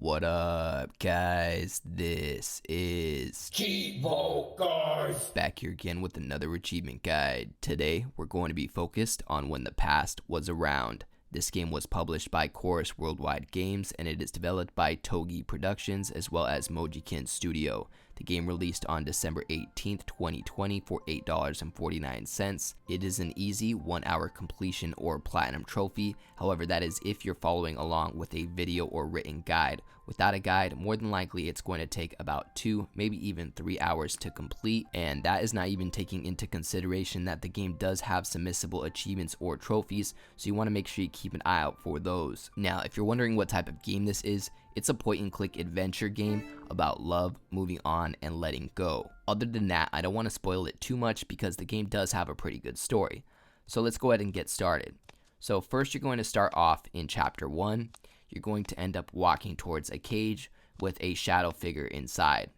What up, guys? This is Cheevo, guys! back here again with another achievement guide. Today, we're going to be focused on When the Past Was Around. This game was published by Chorus Worldwide Games, and it is developed by Toge Productions as well as Mojiken Studio. The game released on December 18th, 2020 for $8.49. It is an easy 1-hour completion or platinum trophy. However, that is if you're following along with a video or written guide. Without a guide, more than likely it's going to take about 2, maybe even 3 hours to complete, and that is not even taking into consideration that the game does have some missable achievements or trophies, so you want to make sure you keep an eye out for those. Now, if you're wondering what type of game this is, it's a point-and-click adventure game about love, moving on, and letting go. Other than that, I don't want to spoil it too much because the game does have a pretty good story. So let's go ahead and get started. So first, you're going to start off in Chapter 1. You're going to end up walking towards a cage with a shadow figure inside.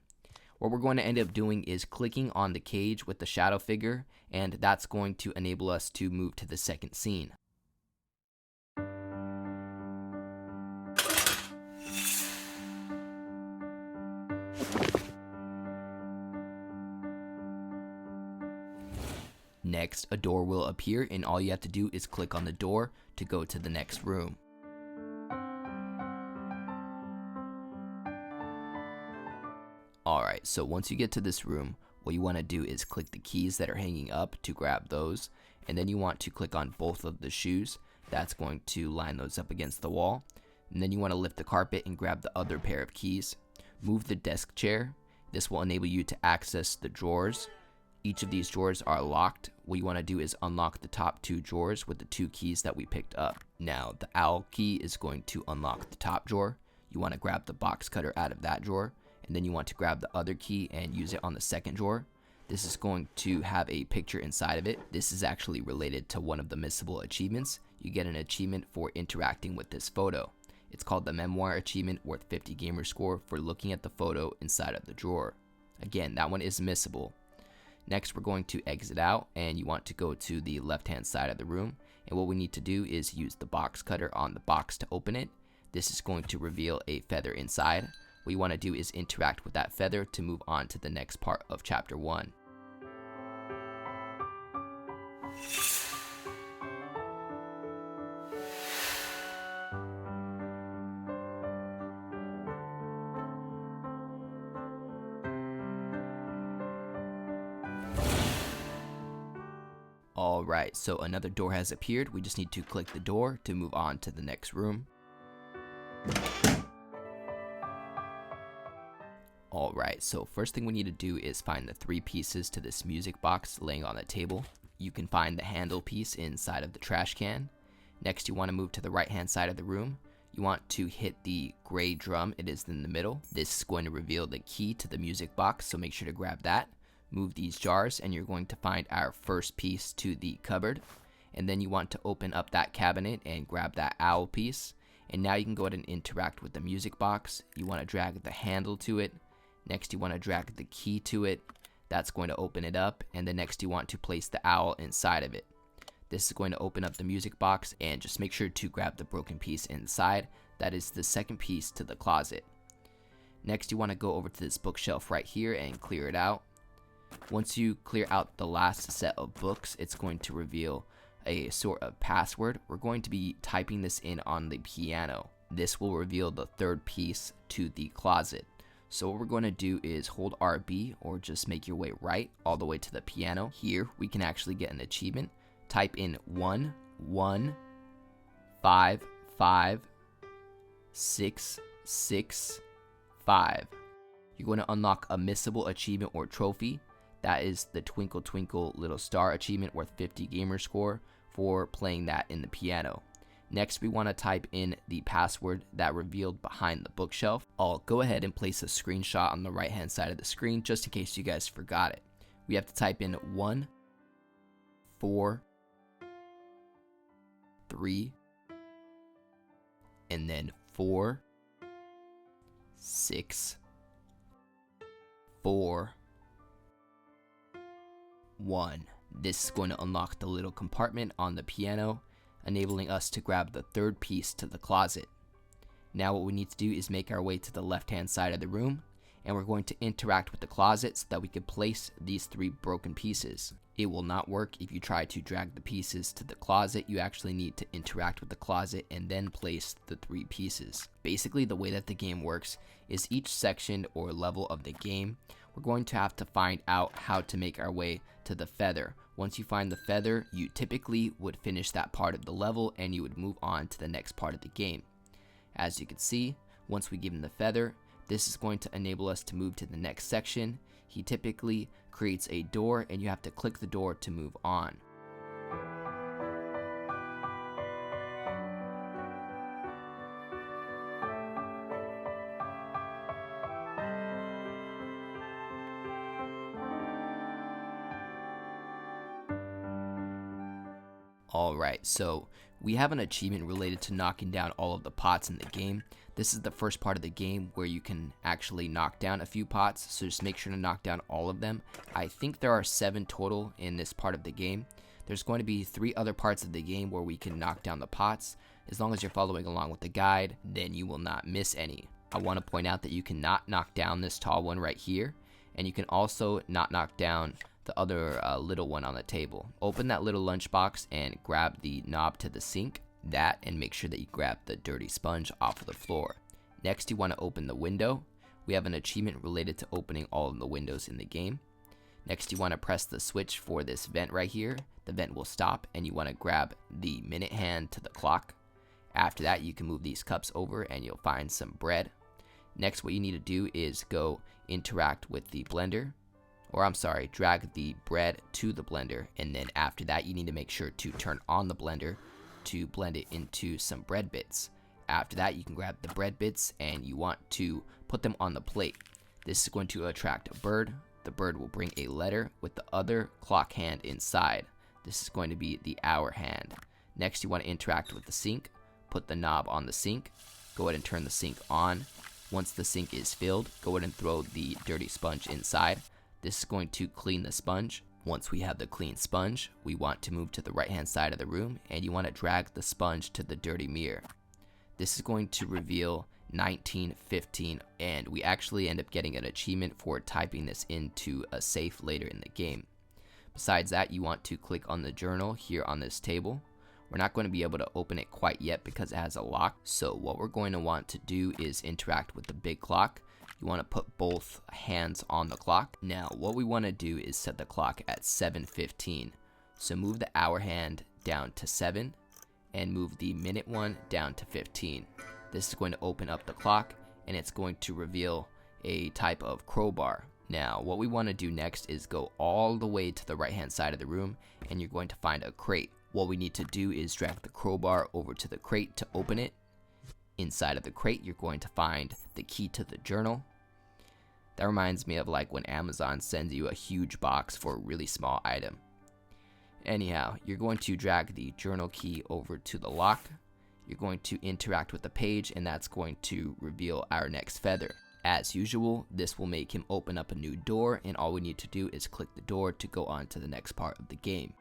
What we're going to end up doing is clicking on the cage with the shadow figure, and that's going to enable us to move to the second scene. Next, a door will appear, and all you have to do is click on the door to go to the next room. Alright, so once you get to this room, what you want to do is click the keys that are hanging up to grab those, and then you want to click on both of the shoes. That's going to line those up against the wall. And then you want to lift the carpet and grab the other pair of keys. Move the desk chair. This will enable you to access the drawers. Each of these drawers are locked. What you want to do is unlock the top 2 drawers with the 2 keys that we picked up. Now, the owl key is going to unlock the top drawer. You want to grab the box cutter out of that drawer, and then you want to grab the other key and use it on the second drawer. This is going to have a picture inside of it. This is actually related to one of the missable achievements. You get an achievement for interacting with this photo. It's called the Memoir achievement, worth 50 gamer score for looking at the photo inside of the drawer. Again, that one is missable. Next, we're going to exit out, and you want to go to the left-hand side of the room. And what we need to do is use the box cutter on the box to open it. This is going to reveal a feather inside. What you want to do is interact with that feather to move on to the next part of Chapter 1. Alright, so another door has appeared. We just need to click the door to move on to the next room. Alright, so first thing we need to do is find the 3 pieces to this music box laying on the table. You can find the handle piece inside of the trash can. Next, you want to move to the right hand side of the room. You want to hit the gray drum. It is in the middle. This is going to reveal the key to the music box, so make sure to grab that. Move these jars, and you're going to find our first piece to the cupboard. And then you want to open up that cabinet and grab that owl piece. And now you can go ahead and interact with the music box. You want to drag the handle to it. Next, you want to drag the key to it. That's going to open it up. And then next, you want to place the owl inside of it. This is going to open up the music box, and just make sure to grab the broken piece inside. That is the second piece to the closet. Next, you want to go over to this bookshelf right here and clear it out. Once you clear out the last set of books, it's going to reveal a sort of password. We're going to be typing this in on the piano. This will reveal the third piece to the closet. So what we're going to do is hold RB, or just make your way right all the way to the piano. Here we can actually get an achievement. Type in 1 1 5 5 6 6 5. You're going to unlock a missable achievement or trophy. That is the Twinkle Twinkle Little Star achievement, worth 50 gamer score for playing that in the piano. Next, we want to type in the password that revealed behind the bookshelf. I'll go ahead and place a screenshot on the right hand side of the screen just in case you guys forgot it. We have to type in 1 4 3 and then 4 6 4 1. This is going to unlock the little compartment on the piano, enabling us to grab the third piece to the closet. Now what we need to do is make our way to the left hand side of the room, and we're going to interact with the closet so that we can place these 3 broken pieces. It will not work if you try to drag the pieces to the closet. You actually need to interact with the closet and then place the 3 pieces. Basically, the way that the game works is each section or level of the game, we're going to have to find out how to make our way to the feather. Once you find the feather, you typically would finish that part of the level and you would move on to the next part of the game. As you can see, once we give him the feather, this is going to enable us to move to the next section. He typically creates a door and you have to click the door to move on. Alright, so we have an achievement related to knocking down all of the pots in the game. This is the first part of the game where you can actually knock down a few pots, so just make sure to knock down all of them. I think there are 7 total in this part of the game. There's going to be 3 other parts of the game where we can knock down the pots. As long as you're following along with the guide, then you will not miss any. I want to point out that you cannot knock down this tall one right here, and you can also not knock down the other little one on the table. Open that little lunchbox and grab the knob to the sink, and make sure that you grab the dirty sponge off of the floor. Next, you want to open the window. We have an achievement related to opening all of the windows in the game. Next, you want to press the switch for this vent right here. The vent will stop and you want to grab the minute hand to the clock. After that, you can move these cups over and you'll find some bread. Next, what you need to do is go interact with the blender. Drag the bread to the blender, and then after that you need to make sure to turn on the blender to blend it into some bread bits. After that, you can grab the bread bits and you want to put them on the plate. This is going to attract a bird. The bird will bring a letter with the other clock hand inside. This is going to be the hour hand. Next, you want to interact with the sink. Put the knob on the sink. Go ahead and turn the sink on. Once the sink is filled, go ahead and throw the dirty sponge inside. This is going to clean the sponge. Once we have the clean sponge, we want to move to the right hand side of the room and you want to drag the sponge to the dirty mirror. This is going to reveal 1915, and we actually end up getting an achievement for typing this into a safe later in the game. Besides that, you want to click on the journal here on this table. We're not going to be able to open it quite yet because it has a lock. So what we're going to want to do is interact with the big clock. You want to put both hands on the clock. Now, what we want to do is set the clock at 7:15. So move the hour hand down to 7 and move the minute one down to 15. This is going to open up the clock and it's going to reveal a type of crowbar. Now, what we want to do next is go all the way to the right hand side of the room and you're going to find a crate. What we need to do is drag the crowbar over to the crate to open it. Inside of the crate, you're going to find the key to the journal. That reminds me of like when Amazon sends you a huge box for a really small item. Anyhow, you're going to drag the journal key over to the lock. You're going to interact with the page and that's going to reveal our next feather. As usual, this will make him open up a new door and all we need to do is click the door to go on to the next part of the game.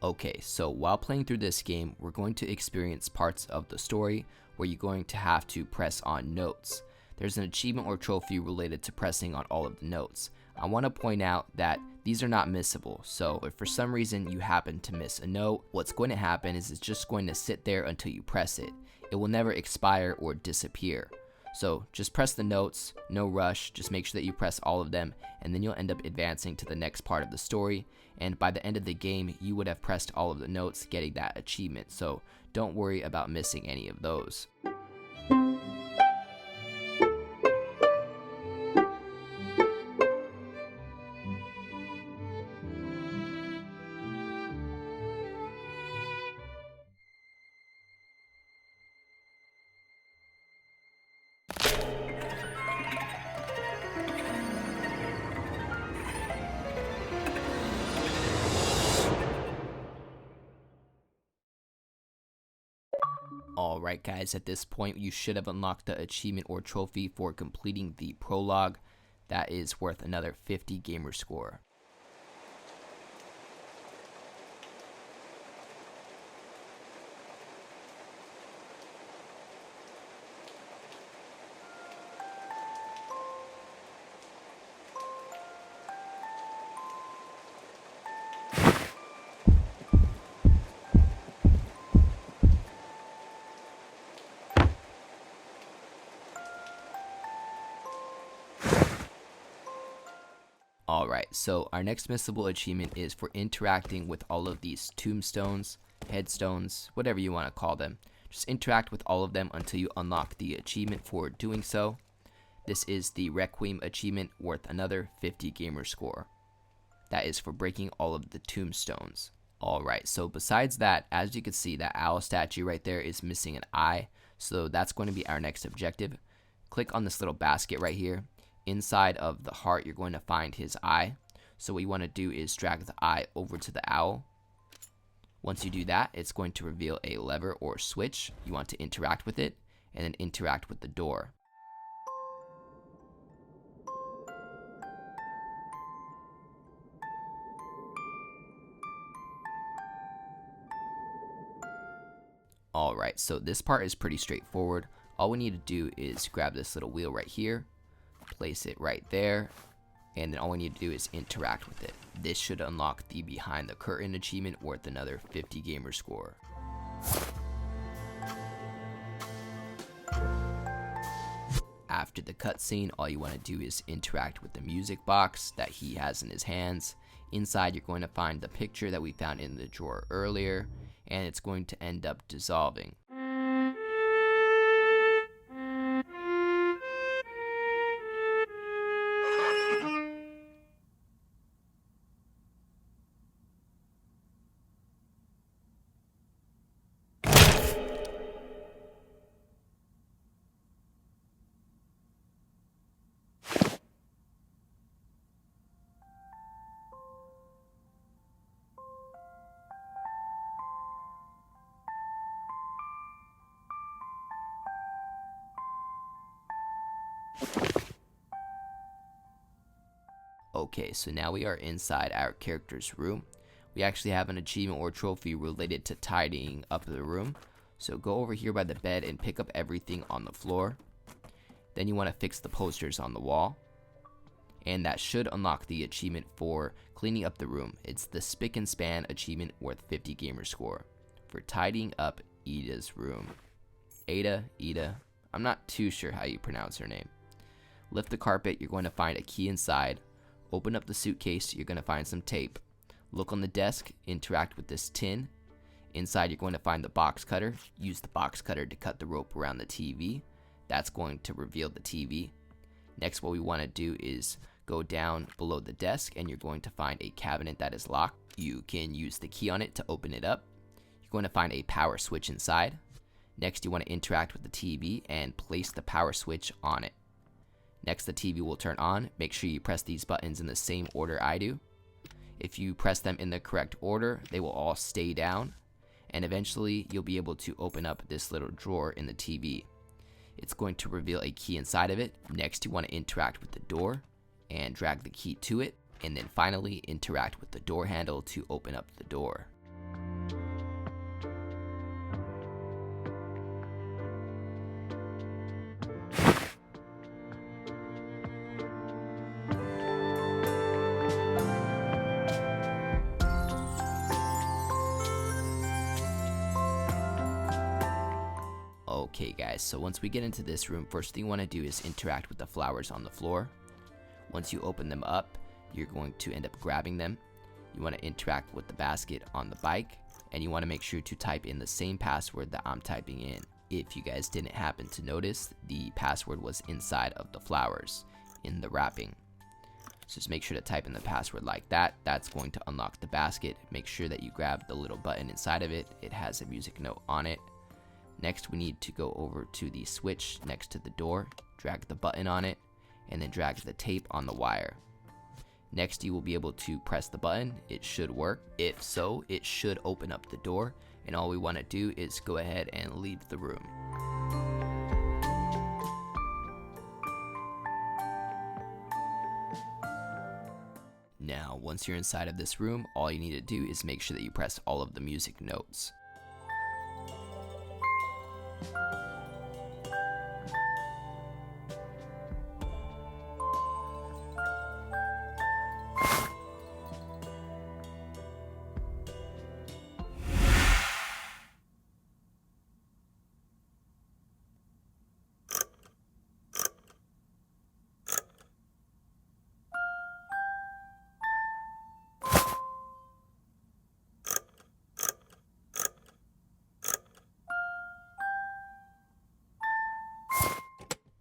Okay, so while playing through this game, we're going to experience parts of the story where you're going to have to press on notes. There's an achievement or trophy related to pressing on all of the notes. I want to point out that these are not missable, so if for some reason you happen to miss a note, what's going to happen is it's just going to sit there until you press it. It will never expire or disappear. So just press the notes, no rush, just make sure that you press all of them, and then you'll end up advancing to the next part of the story, and by the end of the game, you would have pressed all of the notes, getting that achievement, so don't worry about missing any of those. Alright guys, at this point you should have unlocked the achievement or trophy for completing the prologue. That is worth another 50 gamer score. Alright, so our next missable achievement is for interacting with all of these tombstones, headstones, whatever you want to call them. Just interact with all of them until you unlock the achievement for doing so. This is the Requiem achievement, worth another 50 gamer score. That is for breaking all of the tombstones. Alright, so besides that, as you can see, that owl statue right there is missing an eye, so that's going to be our next objective. Click on this little basket right here. Inside of the heart, you're going to find his eye. So what you want to do is drag the eye over to the owl. Once you do that, it's going to reveal a lever or switch. You want to interact with it, and then interact with the door. Alright, so this part is pretty straightforward. All we need to do is grab this little wheel right here, place it right there, and then all we need to do is interact with it. This should unlock the Behind the Curtain achievement, worth another 50 gamer score. After the cutscene, all you want to do is interact with the music box that he has in his hands. Inside, you're going to find the picture that we found in the drawer earlier, and it's going to end up dissolving. Okay, so now we are inside our character's room. We actually have an achievement or trophy related to tidying up the room. So go over here by the bed and pick up everything on the floor. Then you want to fix the posters on the wall. And that should unlock the achievement for cleaning up the room. It's the Spick and Span achievement, worth 50 gamer score, for tidying up Ida's room. Ida, I'm not too sure how you pronounce her name. Lift the carpet, you're going to find a key inside. Open up the suitcase, you're going to find some tape. Look on the desk, interact with this tin. Inside, you're going to find the box cutter. Use the box cutter to cut the rope around the TV. That's going to reveal the TV. Next, what we want to do is go down below the desk, and you're going to find a cabinet that is locked. You can use the key on it to open it up. You're going to find a power switch inside. Next, you want to interact with the TV and place the power switch on it. Next, the TV will turn on. Make sure you press these buttons in the same order I do. If you press them in the correct order, they will all stay down, and eventually you'll be able to open up this little drawer in the TV. It's going to reveal a key inside of it. Next, you want to interact with the door and drag the key to it, and then finally interact with the door handle to open up the door. Okay guys, so once we get into this room, first thing you want to do is interact with the flowers on the floor. Once you open them up, you're going to end up grabbing them. You want to interact with the basket on the bike, and you want to make sure to type in the same password that I'm typing in. If you guys didn't happen to notice, the password was inside of the flowers in the wrapping. So just make sure to type in the password like that. That's going to unlock the basket. Make sure that you grab the little button inside of it. It has a music note on it. Next, we need to go over to the switch next to the door, drag the button on it, and then drag the tape on the wire. Next, you will be able to press the button. It should work. If so, it should open up the door. and all we want to do is go ahead and leave the room. Now, once you're inside of this room, all you need to do is make sure that you press all of the music notes.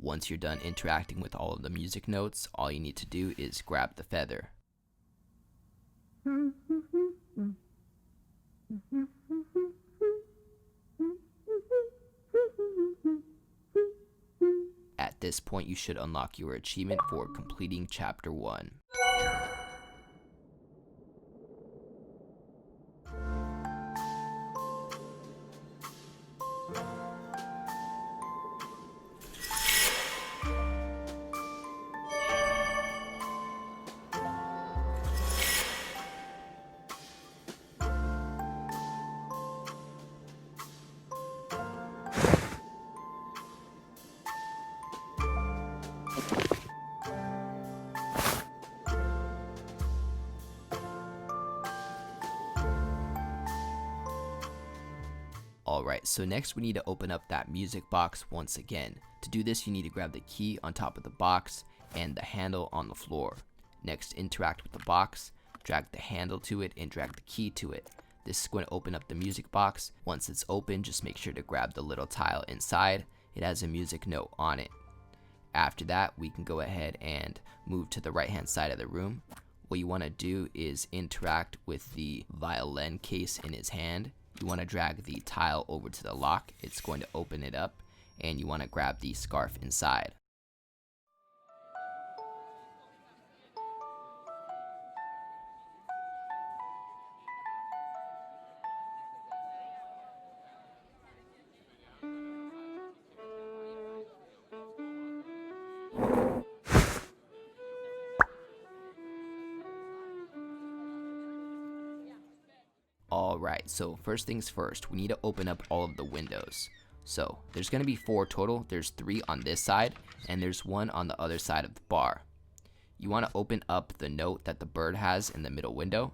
Once you're done interacting with all of the music notes, all you need to do is grab the feather. At this point, you should unlock your achievement for completing Chapter 1. Alright, so next we need to open up that music box once again. To do this, you need to grab the key on top of the box and the handle on the floor. Next, interact with the box, drag the handle to it, and drag the key to it. This is going to open up the music box. Once it's open, just make sure to grab the little tile inside. It has a music note on it. After that, we can go ahead and move to the right hand side of the room. What you want to do is interact with the violin case in his hand. You want to drag the tile over to the lock. It's going to open it up, and you want to grab the scarf inside. Alright, so first things first, we need to open up all of the windows. So there's going to be 4 total. There's 3 on this side, and there's 1 on the other side of the bar. You want to open up the note that the bird has in the middle window.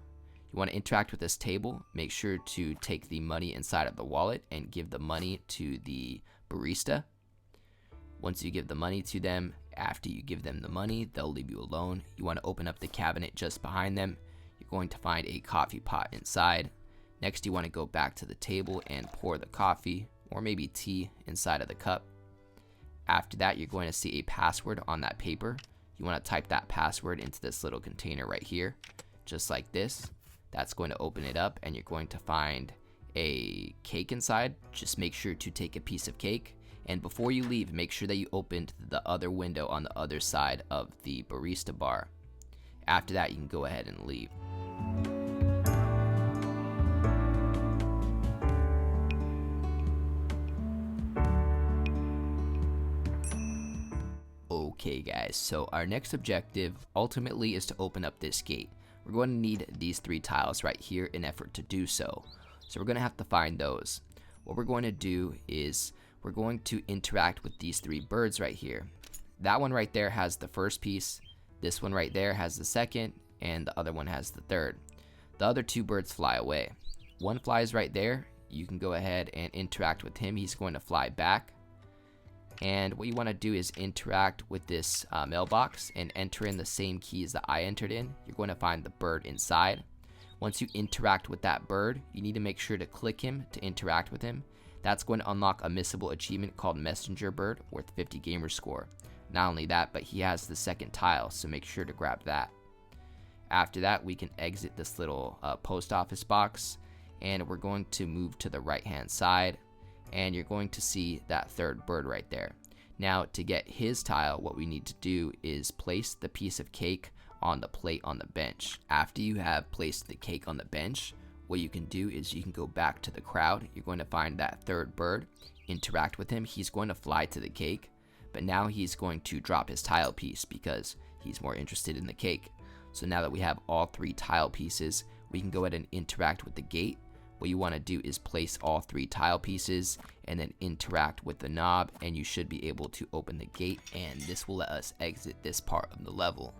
You want to interact with this table. Make sure to take the money inside of the wallet and give the money to the barista. Once you give the money to them, after you give them the money, they'll leave you alone. You want to open up the cabinet just behind them. You're going to find a coffee pot inside. Next, you want to go back to the table and pour the coffee, or maybe tea, inside of the cup. After that, you're going to see a password on that paper. You want to type that password into this little container right here, just like this. That's going to open it up, and you're going to find a cake inside. Just make sure to take a piece of cake, and before you leave, make sure that you opened the other window on the other side of the barista bar. After that, you can go ahead and leave. Okay guys, so our next objective ultimately is to open up this gate. We're going to need these 3 tiles right here in effort to do so. So we're going to have to find those. What we're going to do is we're going to interact with these 3 birds right here. That one right there has the first piece, this one right there has the second, and the other one has the third. The other 2 birds fly away. One flies right there. You can go ahead and interact with him. He's going to fly back. And what you want to do is interact with this mailbox and enter in the same keys that I entered in. You're going to find the bird inside. Once you interact with that bird, you need to make sure to click him to interact with him. That's going to unlock a missable achievement called Messenger Bird worth 50 gamer score. Not only that, but he has the second tile, so make sure to grab that. After that, we can exit this little post office box, and we're going to move to the right hand side. And you're going to see that third bird right there. Now, to get his tile, what we need to do is place the piece of cake on the plate on the bench. After you have placed the cake on the bench, what you can do is you can go back to the crowd. You're going to find that third bird, interact with him. He's going to fly to the cake, but now he's going to drop his tile piece because he's more interested in the cake. So now that we have all 3 tile pieces, we can go ahead and interact with the gate. What you want to do is place all 3 tile pieces and then interact with the knob, and you should be able to open the gate, and this will let us exit this part of the level.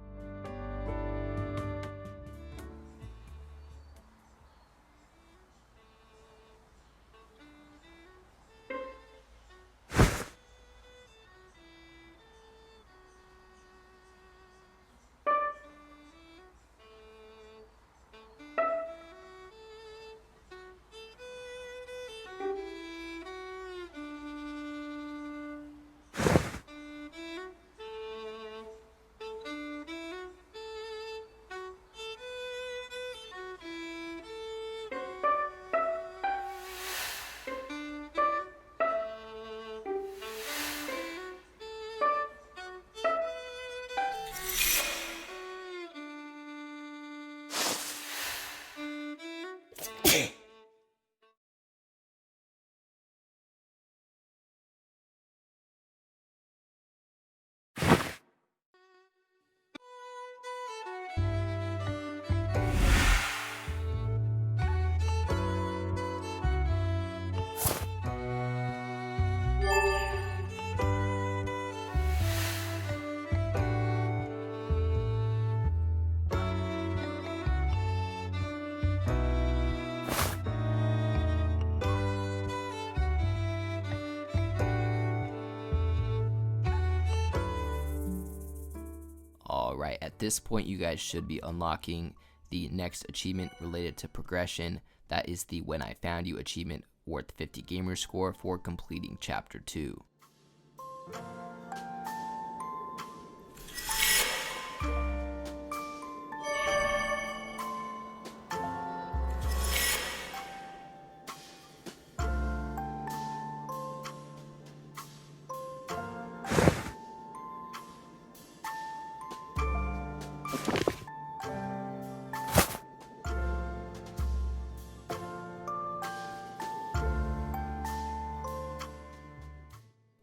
Alright, at this point you guys should be unlocking the next achievement related to progression. That is the When I Found You achievement, worth 50 gamer score for completing chapter 2.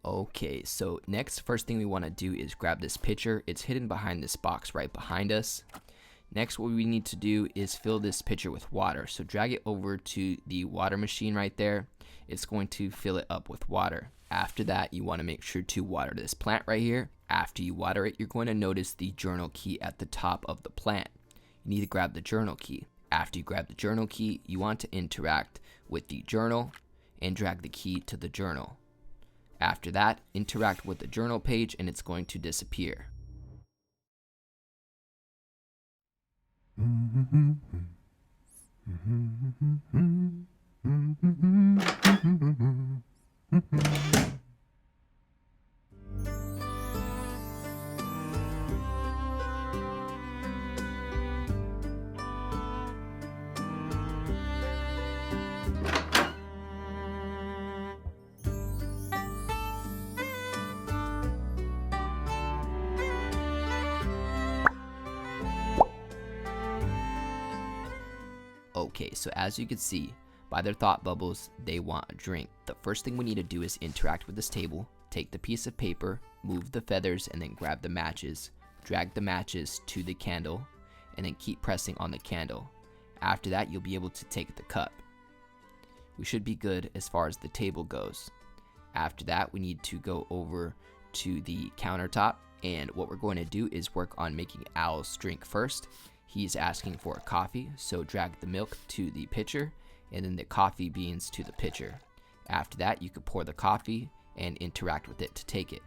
Okay, so next, first thing we want to do is grab this pitcher. It's hidden behind this box right behind us. Next, what we need to do is fill this pitcher with water. So drag it over to the water machine right there. It's going to fill it up with water. After that, you want to make sure to water this plant right here. After you water it, you're going to notice the journal key at the top of the plant. You need to grab the journal key. After you grab the journal key, you want to interact with the journal and drag the key to the journal. After that, interact with the journal page and it's going to disappear. Okay, so as you can see, by their thought bubbles, they want a drink. The first thing we need to do is interact with this table, take the piece of paper, move the feathers, and then grab the matches. Drag the matches to the candle, and then keep pressing on the candle. After that, you'll be able to take the cup. We should be good as far as the table goes. After that, we need to go over to the countertop, and what we're going to do is work on making Owl's drink first. He's asking for a coffee, so drag the milk to the pitcher and then the coffee beans to the pitcher. After that, you can pour the coffee and interact with it to take it.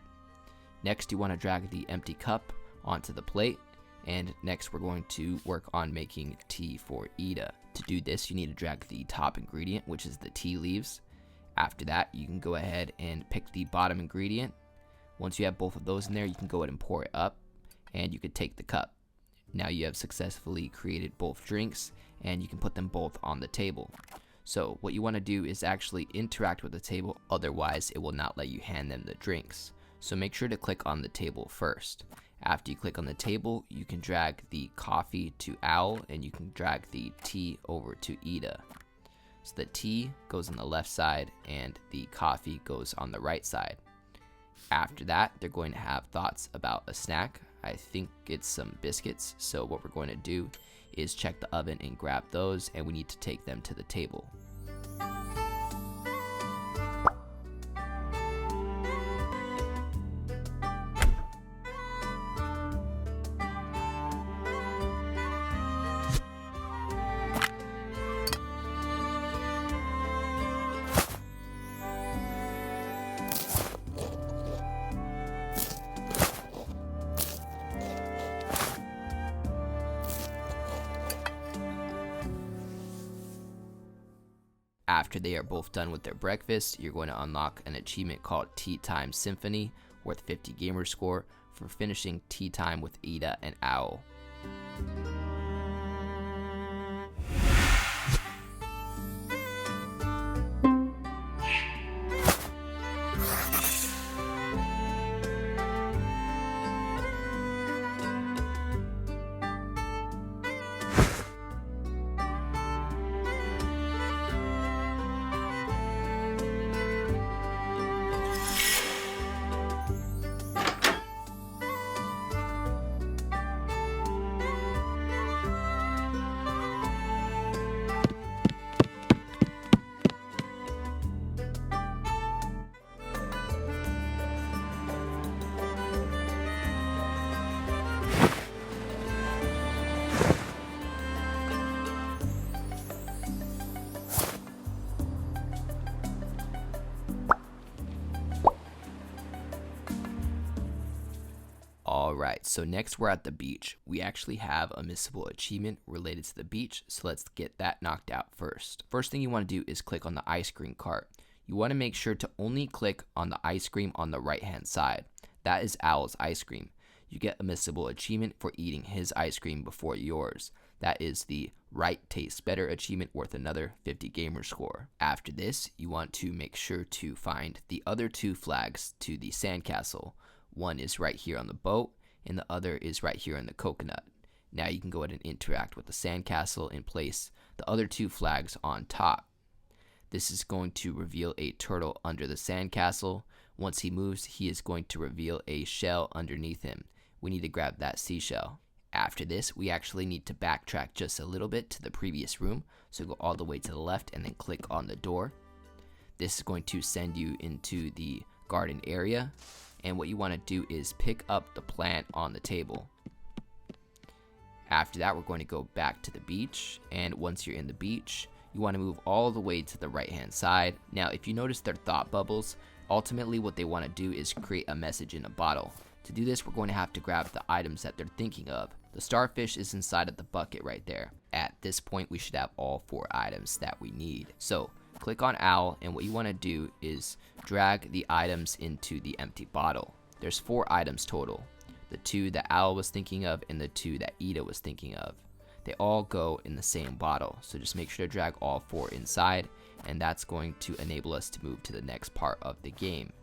Next, you want to drag the empty cup onto the plate, and next we're going to work on making tea for Ida. To do this, you need to drag the top ingredient, which is the tea leaves. After that, you can go ahead and pick the bottom ingredient. Once you have both of those in there, you can go ahead and pour it up, and you can take the cup. Now you have successfully created both drinks, and you can put them both on the table. So what you want to do is actually interact with the table, otherwise it will not let you hand them the drinks. So make sure to click on the table first. After you click on the table, you can drag the coffee to Owl, and you can drag the tea over to Ida. So the tea goes on the left side and the coffee goes on the right side. After that, they're going to have thoughts about a snack. I think it's some biscuits. So what we're going to do is check the oven and grab those, and we need to take them to the table. After they are both done with their breakfast, you're going to unlock an achievement called Tea Time Symphony, worth 50 gamer score, for finishing tea time with Ida and Owl. Alright, so next we're at the beach. We actually have a missable achievement related to the beach, so let's get that knocked out first. First thing you want to do is click on the ice cream cart. You want to make sure to only click on the ice cream on the right hand side. That is Owl's ice cream. You get a missable achievement for eating his ice cream before yours. That is the Right Tastes Better achievement, worth another 50 gamer score. After this, you want to make sure to find the other two flags to the sandcastle. One is right here on the boat, and the other is right here in the coconut. Now you can go ahead and interact with the sandcastle and place the other two flags on top. This is going to reveal a turtle under the sandcastle. Once he moves, he is going to reveal a shell underneath him. We need to grab that seashell. After this, we actually need to backtrack just a little bit to the previous room. So go all the way to the left and then click on the door. This is going to send you into the garden area. And what you want to do is pick up the plant on the table. After that, we're going to go back to the beach. And once you're in the beach, you want to move all the way to the right hand side. Now, if you notice their thought bubbles, ultimately what they want to do is create a message in a bottle. To do this, we're going to have to grab the items that they're thinking of. The starfish is inside of the bucket right there. At this point, we should have all 4 items that we need. So click on Owl, and what you want to do is drag the items into the empty bottle. There's 4 items total. The 2 that Owl was thinking of and the 2 that Ida was thinking of. They all go in the same bottle. So just make sure to drag all 4 inside, and that's going to enable us to move to the next part of the game.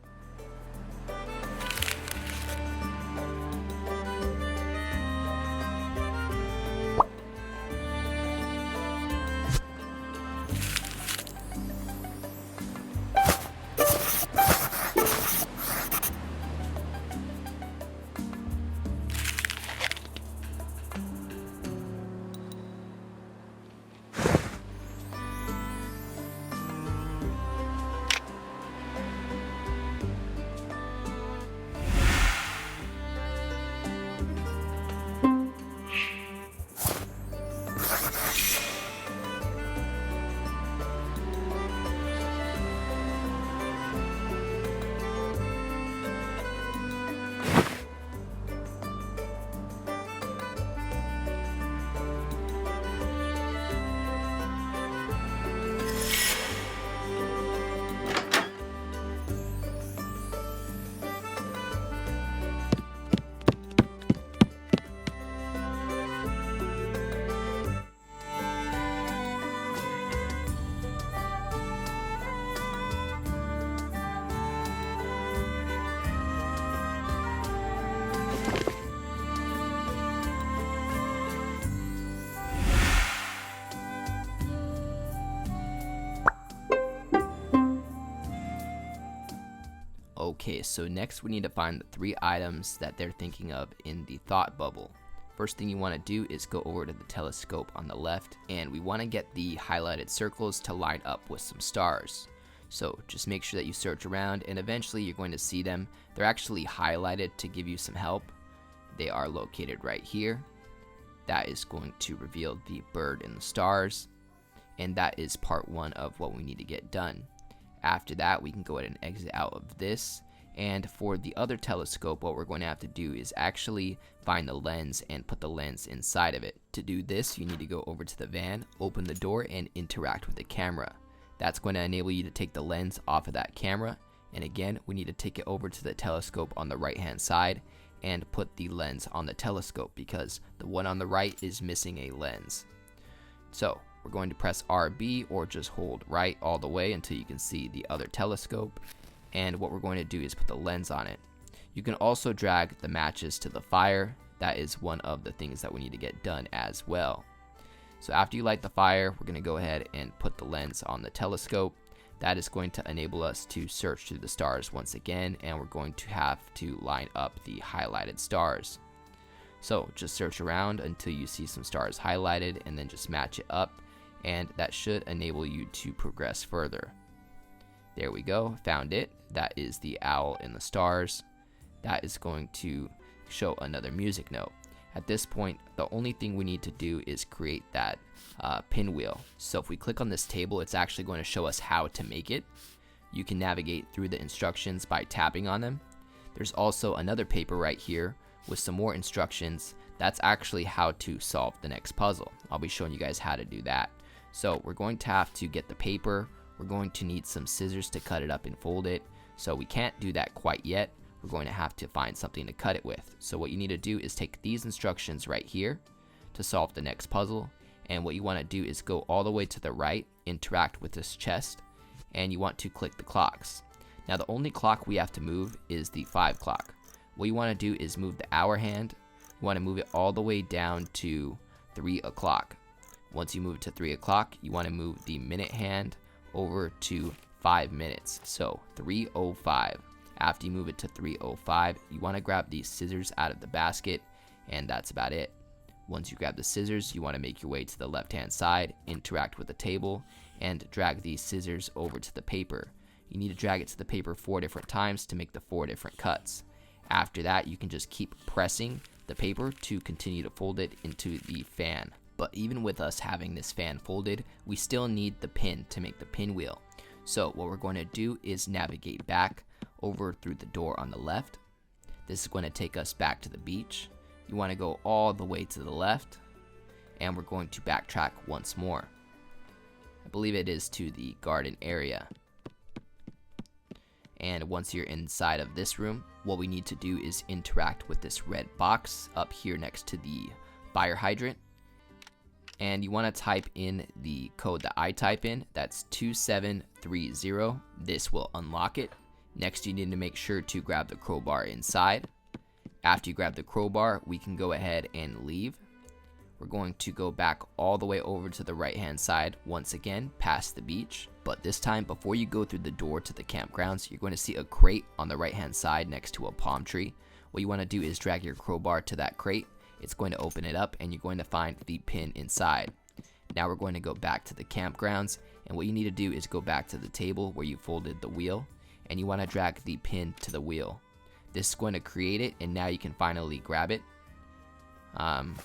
so next we need to find the 3 items that they're thinking of in the thought bubble. First thing you want to do is go over to the telescope on the left, and we want to get the highlighted circles to line up with some stars. So just make sure that you search around, and eventually you're going to see them. They're actually highlighted to give you some help. They are located right here. That is going to reveal the bird and the stars, and that is part 1 of what we need to get done. After that, we can go ahead and exit out of this. And for the other telescope, what we're going to have to do is actually find the lens and put the lens inside of it. To do this, you need to go over to the van, open the door, and interact with the camera. That's going to enable you to take the lens off of that camera. And again, we need to take it over to the telescope on the right hand side and put the lens on the telescope because the one on the right is missing a lens. So we're going to press RB or just hold right all the way until you can see the other telescope. And what we're going to do is put the lens on it. You can also drag the matches to the fire. That is one of the things that we need to get done as well. So after you light the fire, we're going to go ahead and put the lens on the telescope. That is going to enable us to search through the stars once again, and we're going to have to line up the highlighted stars. So just search around until you see some stars highlighted and then just match it up, and that should enable you to progress further. There we go, found it. That is the owl in the stars. That is going to show another music note. At this point, the only thing we need to do is create that pinwheel. So if we click on this table, it's actually going to show us how to make it. You can navigate through the instructions by tapping on them. There's also another paper right here with some more instructions. That's actually how to solve the next puzzle. I'll be showing you guys how to do that. So we're going to have to get the paper. We're going to need some scissors to cut it up and fold it. So we can't do that quite yet. We're going to have to find something to cut it with. So what you need to do is take these instructions right here to solve the next puzzle. And what you want to do is go all the way to the right, interact with this chest, and you want to click the clocks. Now the only clock we have to move is the 5 clock. What you want to do is move the hour hand. You want to move it all the way down to 3 o'clock. Once you move it to 3 o'clock, you want to move the minute hand over to 5 minutes. So 3:05. After you move it to 3:05, you want to grab these scissors out of the basket, and that's about it. Once you grab the scissors, you want to make your way to the left hand side, interact with the table, and drag these scissors over to the paper. You need to drag it to the paper 4 different times to make the 4 different cuts. After that, you can just keep pressing the paper to continue to fold it into the fan. But even with us having this fan folded, we still need the pin to make the pinwheel. So what we're going to do is navigate back over through the door on the left. This is going to take us back to the beach. You want to go all the way to the left, and we're going to backtrack once more. I believe it is to the garden area. And once you're inside of this room, what we need to do is interact with this red box up here next to the fire hydrant. And you want to type in the code that I type in. That's 2730. This will unlock it. Next, you need to make sure to grab the crowbar inside. After you grab the crowbar, we can go ahead and leave. We're going to go back all the way over to the right hand side once again past the beach. But this time, before you go through the door to the campgrounds, you're going to see a crate on the right hand side next to a palm tree. What you want to do is drag your crowbar to that crate. It's going to open it up, and you're going to find the pin inside. Now we're going to go back to the campgrounds, and what you need to do is go back to the table where you folded the wheel, and you want to drag the pin to the wheel. This is going to create it, and now you can finally grab it.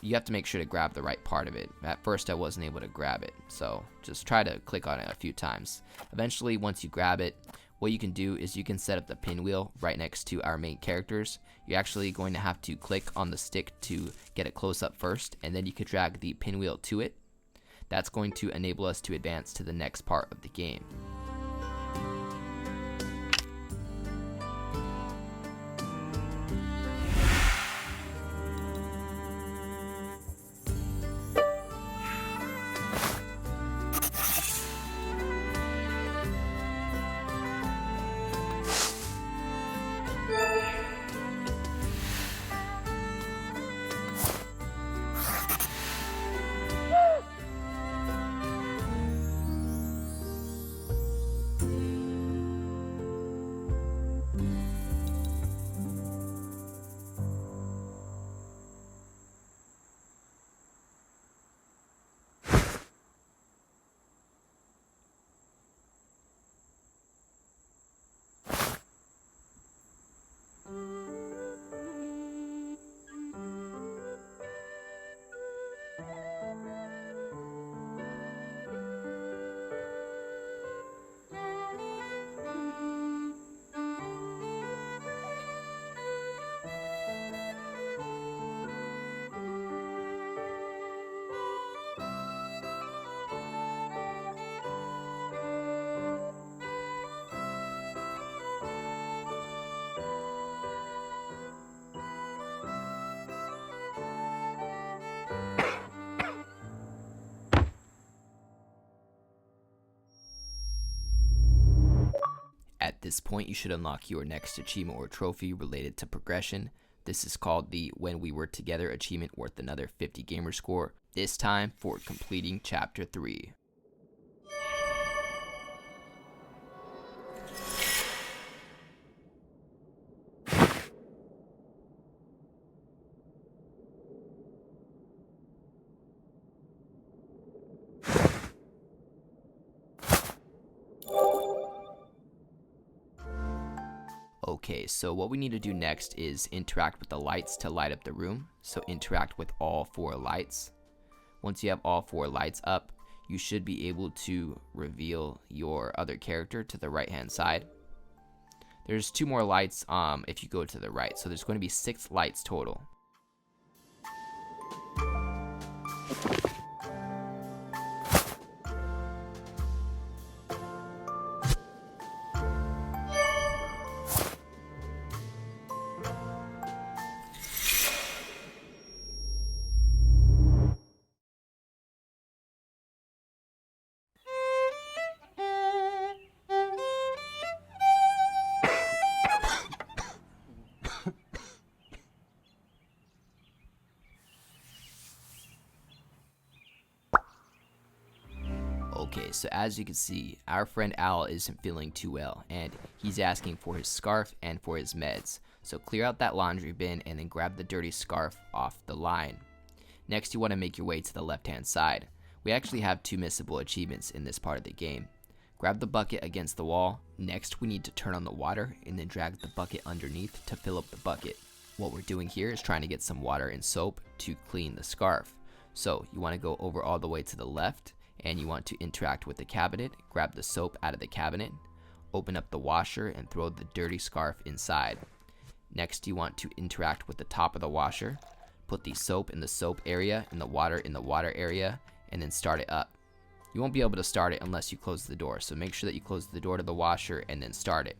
You have to make sure to grab the right part of it. At first I wasn't able to grab it, so just try to click on it a few times. Eventually, once you grab it, what you can do is you can set up the pinwheel right next to our main characters. You're actually going to have to click on the stick to get it close up first, and then you can drag the pinwheel to it. That's going to enable us to advance to the next part of the game. this point, you should unlock your next achievement or trophy related to progression. This is called the When We Were Together achievement, worth another 50 gamer score, this time for completing Chapter 3. Okay, so what we need to do next is interact with the lights to light up the room. So interact with all 4 lights. Once you have all 4 lights up, you should be able to reveal your other character to the right hand side. There's 2 more lights if you go to the right, so there's going to be 6 lights total. Okay, so as you can see, our friend Al isn't feeling too well, and he's asking for his scarf and for his meds. So clear out that laundry bin and then grab the dirty scarf off the line. Next, you want to make your way to the left hand side. We actually have 2 missable achievements in this part of the game. Grab the bucket against the wall. Next, we need to turn on the water and then drag the bucket underneath to fill up the bucket. What we're doing here is trying to get some water and soap to clean the scarf. So you want to go over all the way to the left, and you want to interact with the cabinet. Grab the soap out of the cabinet, open up the washer and throw the dirty scarf inside. Next, you want to interact with the top of the washer, put the soap in the soap area and the water in the water area, and then start it up. You won't be able to start it unless you close the door, so make sure that you close the door to the washer and then start it.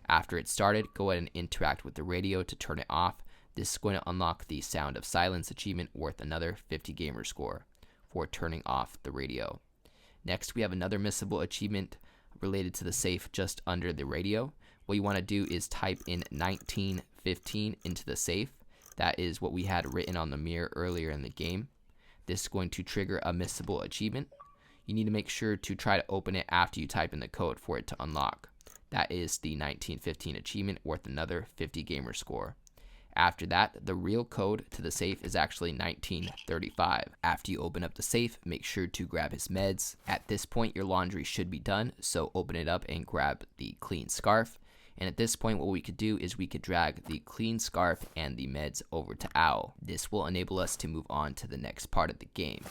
After it's started, go ahead and interact with the radio to turn it off. This is going to unlock the Sound of Silence achievement, worth another 50 gamer score for turning off the radio. Next, we have another missable achievement related to the safe just under the radio. What you want to do is type in 1915 into the safe. That is what we had written on the mirror earlier in the game. This is going to trigger a missable achievement. You need to make sure to try to open it after you type in the code for it to unlock. That is the 1915 achievement, worth another 50 gamer score. After that, the real code to the safe is actually 1935. After you open up the safe, make sure to grab his meds. At this point, your laundry should be done, so open it up and grab the clean scarf. And at this point, what we could do is we could drag the clean scarf and the meds over to Owl. This will enable us to move on to the next part of the game.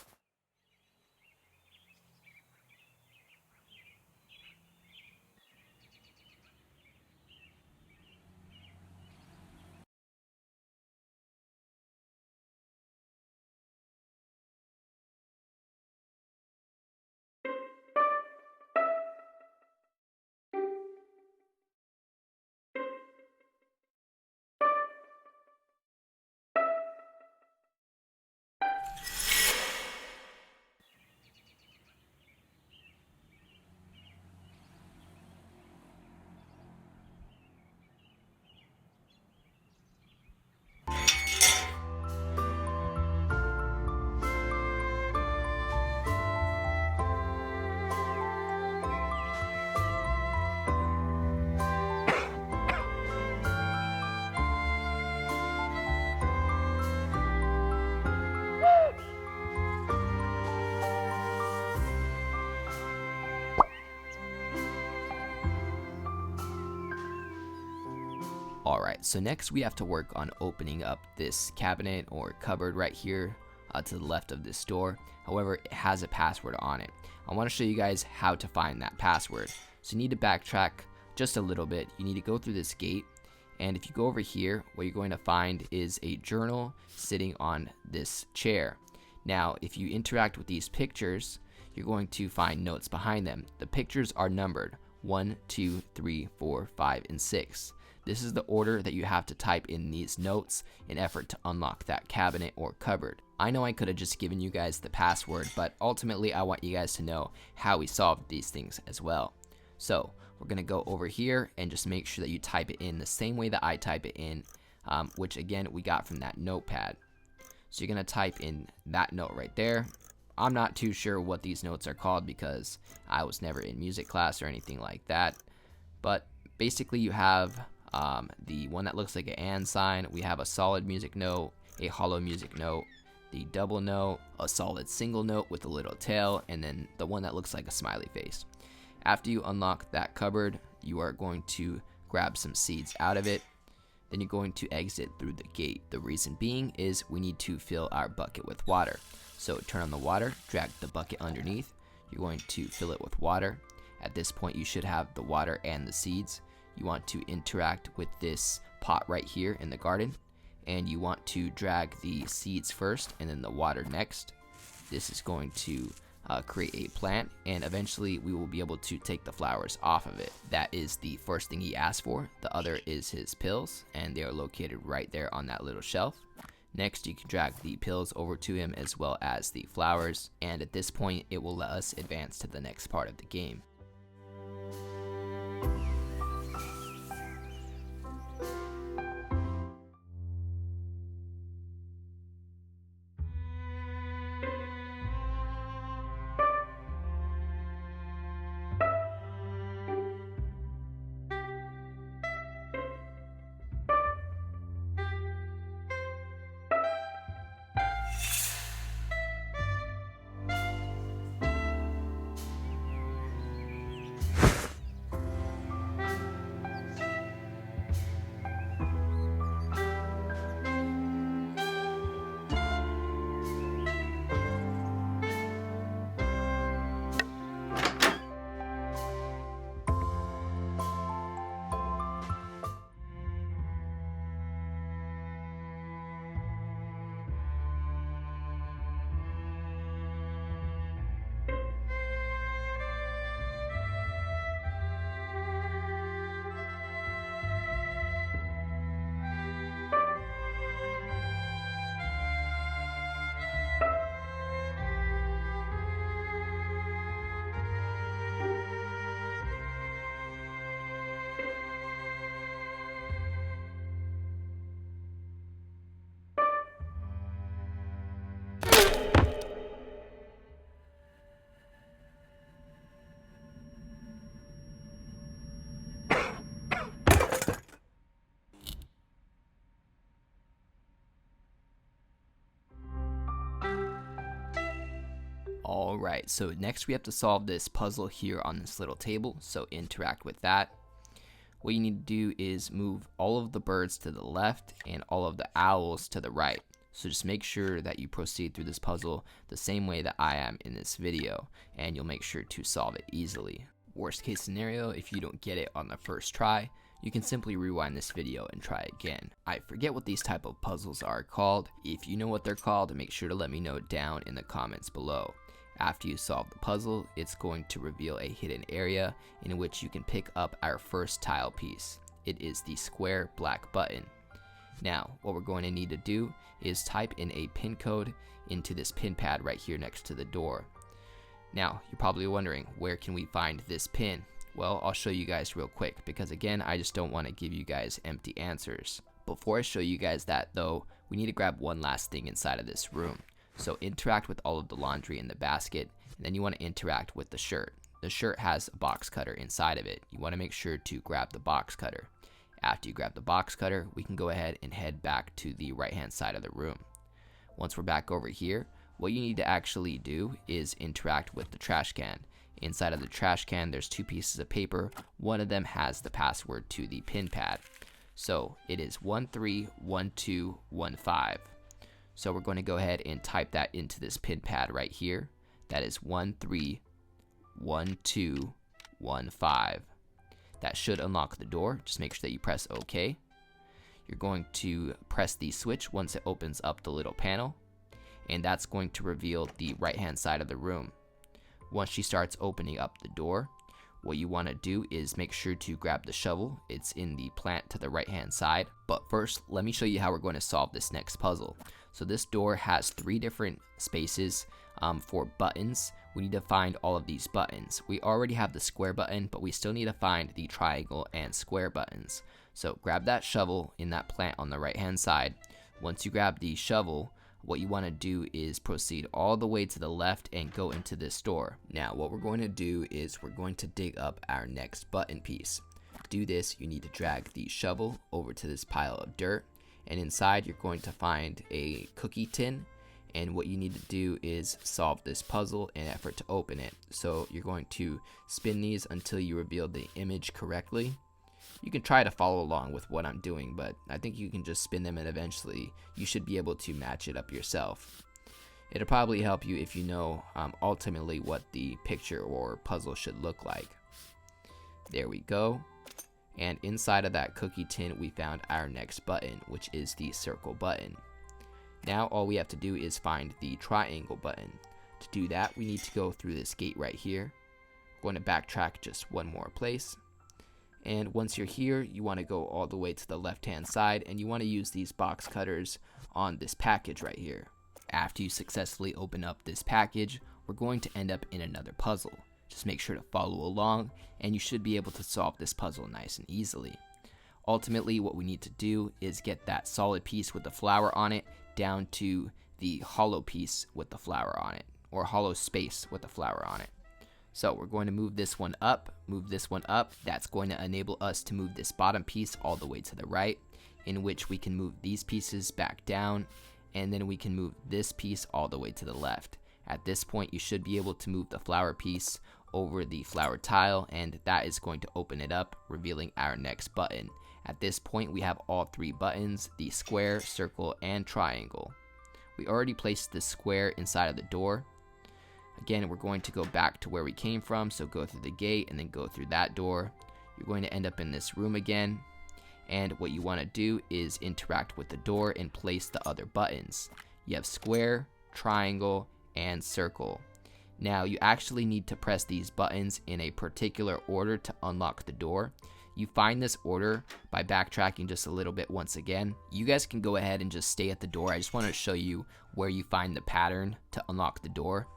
Alright, so next we have to work on opening up this cabinet or cupboard right here to the left of this door. However, it has a password on it. I want to show you guys how to find that password. So you need to backtrack just a little bit. You need to go through this gate, and if you go over here, what you're going to find is a journal sitting on this chair. Now, if you interact with these pictures, you're going to find notes behind them. The pictures are numbered 1, 2, 3, 4, 5, and 6. This is the order that you have to type in these notes in effort to unlock that cabinet or cupboard. I know I could have just given you guys the password, but ultimately I want you guys to know how we solved these things as well. So we're going to go over here and just make sure that you type it in the same way that I type it in, which again we got from that notepad. So you're going to type in that note right there. I'm not too sure what these notes are called because I was never in music class or anything like that. But basically you have the one that looks like an and sign. We have a solid music note, a hollow music note, the double note, a solid single note with a little tail, and then the one that looks like a smiley face. After you unlock that cupboard, you are going to grab some seeds out of it. Then you're going to exit through the gate. The reason being is we need to fill our bucket with water. So turn on the water, drag the bucket underneath. You're going to fill it with water. At this point you should have the water and the seeds. You want to interact with this pot right here in the garden, and you want to drag the seeds first and then the water next. This is going to create a plant, and eventually we will be able to take the flowers off of it. That is the first thing he asked for. The other is his pills, and they are located right there on that little shelf. Next, you can drag the pills over to him as well as the flowers, and at this point it will let us advance to the next part of the game. Alright, so next we have to solve this puzzle here on this little table, so interact with that. What you need to do is move all of the birds to the left and all of the owls to the right. So just make sure that you proceed through this puzzle the same way that I am in this video, and you'll make sure to solve it easily. Worst case scenario, if you don't get it on the first try, you can simply rewind this video and try again. I forget what these type of puzzles are called. If you know what they're called, make sure to let me know down in the comments below. After you solve the puzzle, it's going to reveal a hidden area in which you can pick up our first tile piece. It is the square black button. Now, what we're going to need to do is type in a pin code into this pin pad right here next to the door. Now, you're probably wondering, where can we find this pin? Well, I'll show you guys real quick, because again, I just don't want to give you guys empty answers. Before I show you guys that though, we need to grab one last thing inside of this room. So interact with all of the laundry in the basket, and then you want to interact with the shirt. The shirt has a box cutter inside of it. You want to make sure to grab the box cutter. After you grab the box cutter, we can go ahead and head back to the right hand side of the room. Once we're back over here, what you need to actually do is interact with the trash can. Inside of the trash can, there's two pieces of paper. One of them has the password to the pin pad. So it is 131215. So we're going to go ahead and type that into this pin pad right here. That is 131215. That should unlock the door. Just make sure that you press OK. You're going to press the switch once it opens up the little panel, and that's going to reveal the right hand side of the room. Once she starts opening up the door, what you want to do is make sure to grab the shovel. It's in the plant to the right hand side. But first, let me show you how we're going to solve this next puzzle. So this door has 3 different spaces for buttons, we need to find all of these buttons. We already have the square button, but we still need to find the triangle and square buttons. So grab that shovel in that plant on the right hand side. Once you grab the shovel, what you want to do is proceed all the way to the left and go into this door. Now what we're going to do is we're going to dig up our next button piece. To do this, you need to drag the shovel over to this pile of dirt, and inside you're going to find a cookie tin, and what you need to do is solve this puzzle in an effort to open it. So you're going to spin these until you reveal the image correctly. You can try to follow along with what I'm doing, but I think you can just spin them and eventually you should be able to match it up yourself. It'll probably help you if you know ultimately what the picture or puzzle should look like. There we go. And inside of that cookie tin we found our next button, which is the circle button. Now all we have to do is find the triangle button. To do that, we need to go through this gate right here. We're going to backtrack just one more place. And once you're here, you want to go all the way to the left hand side, and you want to use these box cutters on this package right here. After you successfully open up this package, we're going to end up in another puzzle. Just make sure to follow along, and you should be able to solve this puzzle nice and easily. Ultimately, what we need to do is get that solid piece with the flower on it down to the hollow piece with the flower on it, or hollow space with the flower on it. So we're going to move this one up, That's going to enable us to move this bottom piece all the way to the right, in which we can move these pieces back down, and then we can move this piece all the way to the left. At this point, you should be able to move the flower piece over the flower tile, and that is going to open it up, revealing our next button. At this point, we have all three buttons, the square, circle, and triangle. We already placed the square inside of the door. Again, we're going to go back to where we came from, so go through the gate and then go through that door. You're going to end up in this room again, and what you want to do is interact with the door and place the other buttons. You have square, triangle, and circle. Now you actually need to press these buttons in a particular order to unlock the door. You find this order by backtracking just a little bit once again. You guys can go ahead and just stay at the door. I just wanted to show you where you find the pattern to unlock the door.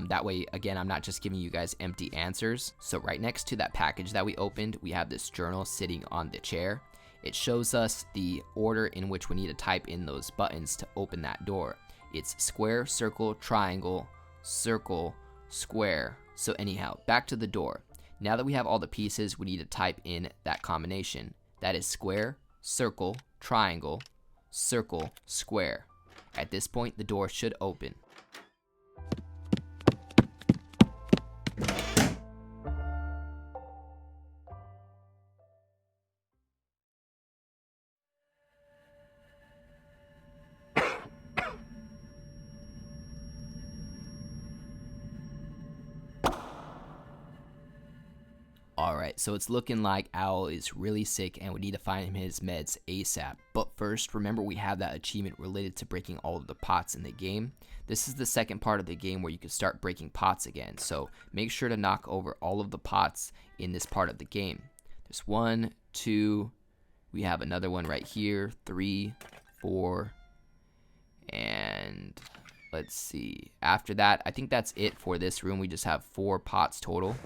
That way, again, I'm not just giving you guys empty answers. So right next to that package that we opened, we have this journal sitting on the chair. It shows us the order in which we need to type in those buttons to open that door. It's square, circle, triangle, circle, square. So anyhow, back to the door. Now that we have all the pieces, we need to type in that combination. That is square, circle, triangle, circle, square. At this point, the door should open. Alright, so it's looking like Owl is really sick and we need to find him his meds ASAP. But first, remember we have that achievement related to breaking all of the pots in the game. This is the second part of the game where you can start breaking pots again. So make sure to knock over all of the pots in this part of the game. There's 1, 2, we have another one right here, 3, 4, and let's see. After that, I think that's it for this room. We just have 4 pots total.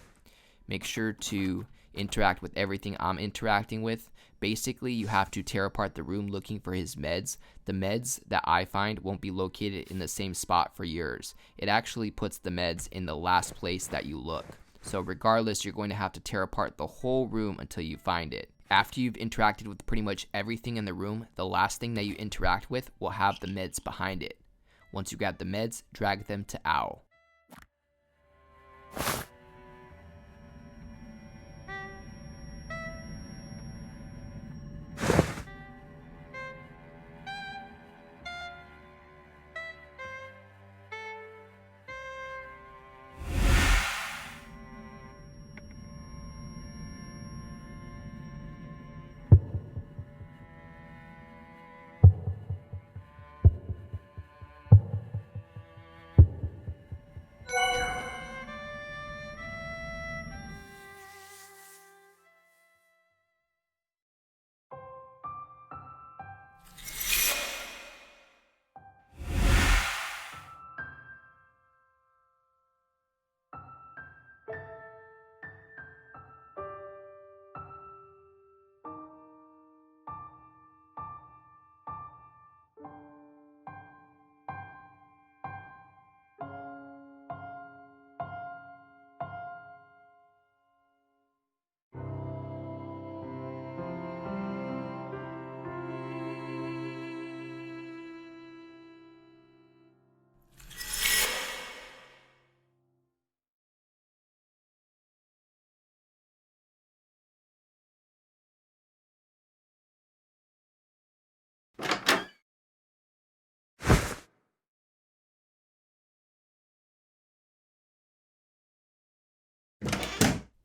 Make sure to interact with everything I'm interacting with. Basically, you have to tear apart the room looking for his meds. The meds that I find won't be located in the same spot for yours. It actually puts the meds in the last place that you look. So regardless, you're going to have to tear apart the whole room until you find it. After you've interacted with pretty much everything in the room, the last thing that you interact with will have the meds behind it. Once you grab the meds, drag them to Owl.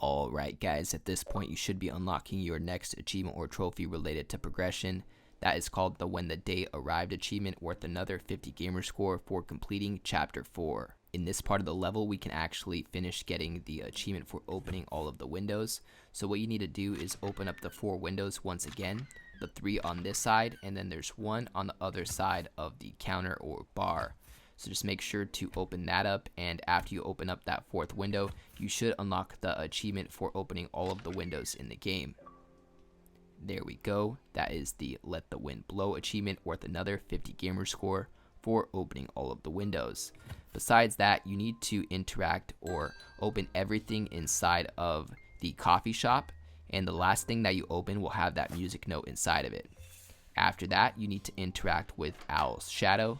Alright guys, at this point you should be unlocking your next achievement or trophy related to progression. That is called the When the Day Arrived achievement, worth another 50 gamer score for completing chapter 4. In this part of the level we can actually finish getting the achievement for opening all of the windows. So what you need to do is open up the 4 windows once again, the 3 on this side, and then there's 1 on the other side of the counter or bar. So just make sure to open that up, and after you open up that 4th window, you should unlock the achievement for opening all of the windows in the game. There we go. That is the Let the Wind Blow achievement, worth another 50 gamer score for opening all of the windows. Besides that, you need to interact or open everything inside of the coffee shop, and the last thing that you open will have that music note inside of it. After that, you need to interact with Owl's shadow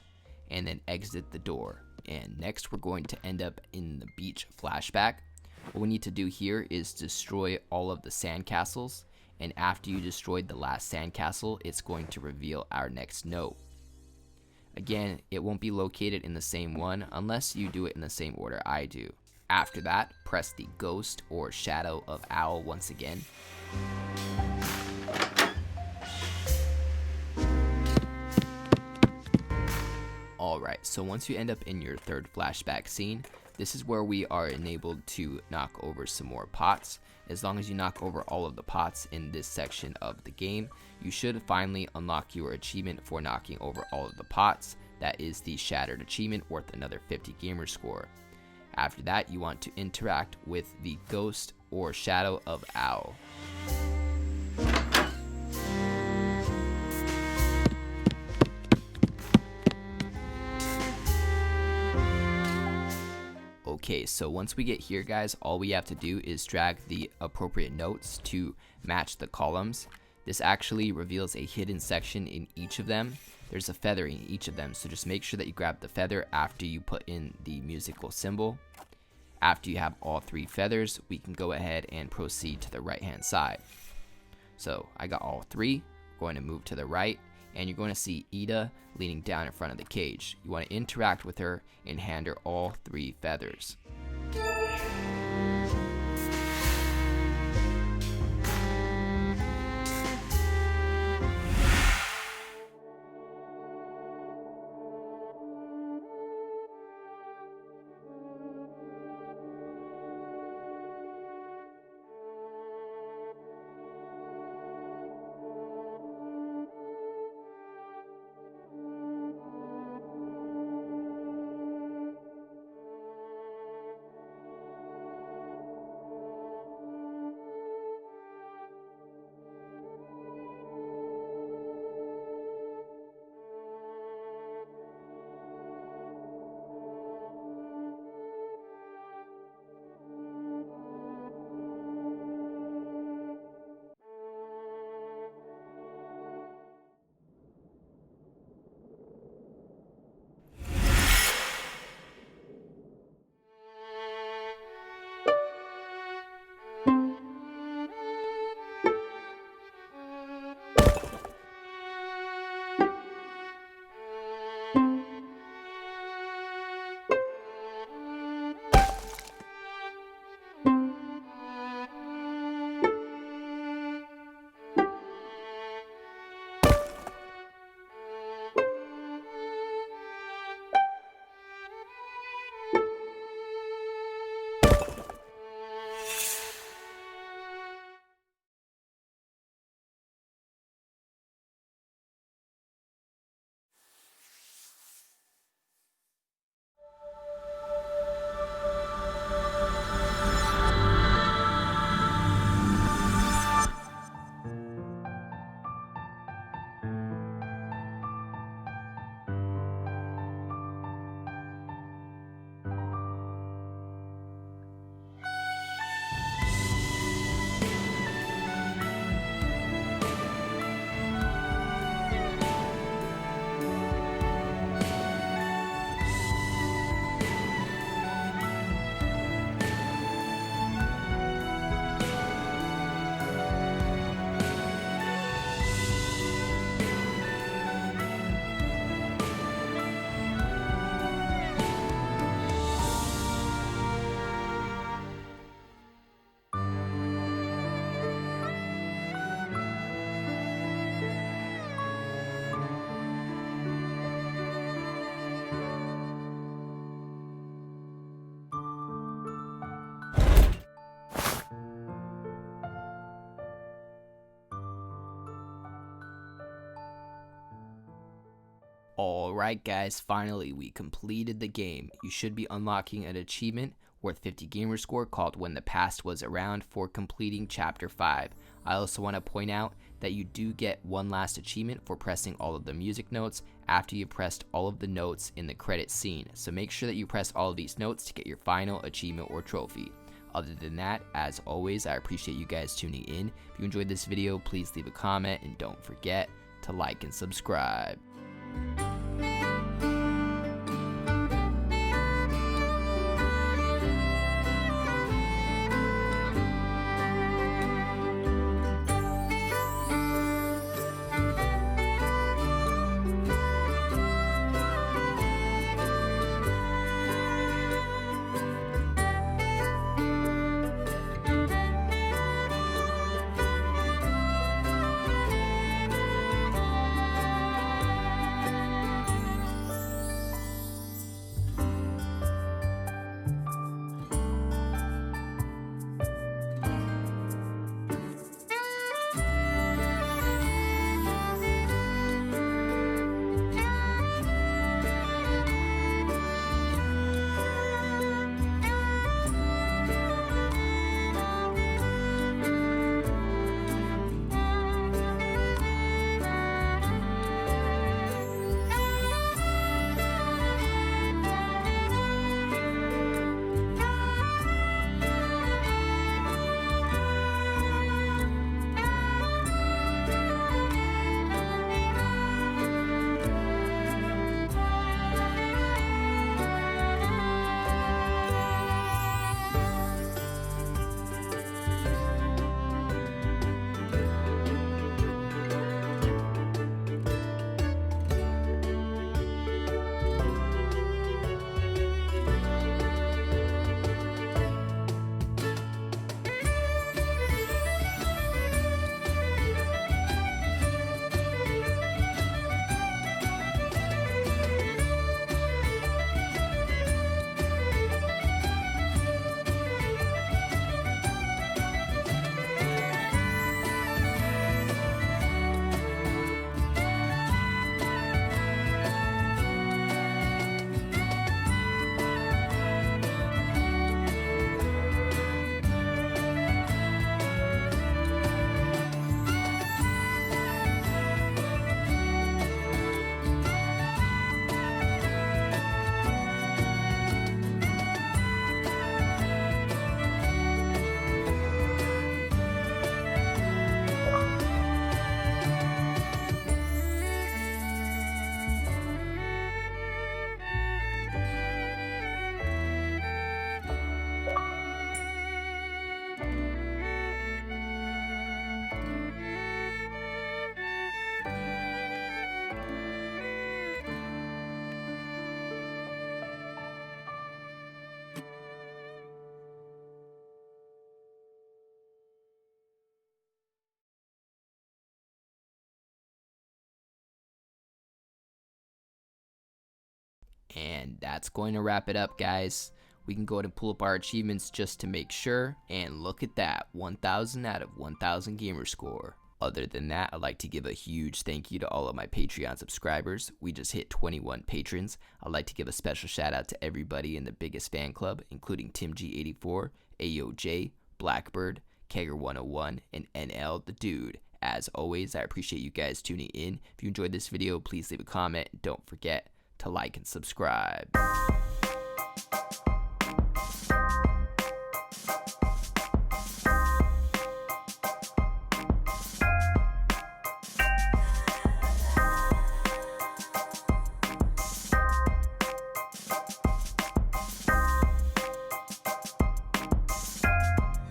and then exit the door. And next we're going to end up in the beach flashback. What we need to do here is destroy all of the sandcastles, and after you destroyed the last sandcastle, it's going to reveal our next note. Again, it won't be located in the same one unless you do it in the same order I do. After that, press the ghost or shadow of Owl once again. Alright, so once you end up in your 3rd flashback scene, this is where we are enabled to knock over some more pots. As long as you knock over all of the pots in this section of the game, you should finally unlock your achievement for knocking over all of the pots. That is the Shattered achievement, worth another 50 gamer score. After that, you want to interact with the ghost or shadow of Owl. Okay, so once we get here guys, all we have to do is drag the appropriate notes to match the columns. This actually reveals a hidden section in each of them. There's a feather in each of them, so just make sure that you grab the feather after you put in the musical symbol. After you have all 3 feathers, we can go ahead and proceed to the right hand side. So I got all 3, going to move to the right, and you're going to see Ida leaning down in front of the cage. You want to interact with her and hand her all 3 feathers. Alright guys, finally we completed the game. You should be unlocking an achievement worth 50 gamer score called When the Past Was Around for completing chapter 5. I also want to point out that you do get one last achievement for pressing all of the music notes after you've pressed all of the notes in the credit scene. So make sure that you press all of these notes to get your final achievement or trophy. Other than that, as always, I appreciate you guys tuning in. If you enjoyed this video, please leave a comment and don't forget to like and subscribe. And that's going to wrap it up, guys. We can go ahead and pull up our achievements just to make sure. And look at that, 1000 out of 1000 gamer score. Other than that, I'd like to give a huge thank you to all of my Patreon subscribers. We just hit 21 patrons. I'd like to give a special shout out to everybody in the biggest fan club, including TimG84, AOJ, Blackbird, Kegger101, and NL the Dude. As always, I appreciate you guys tuning in. If you enjoyed this video, please leave a comment. Don't forget to like and subscribe.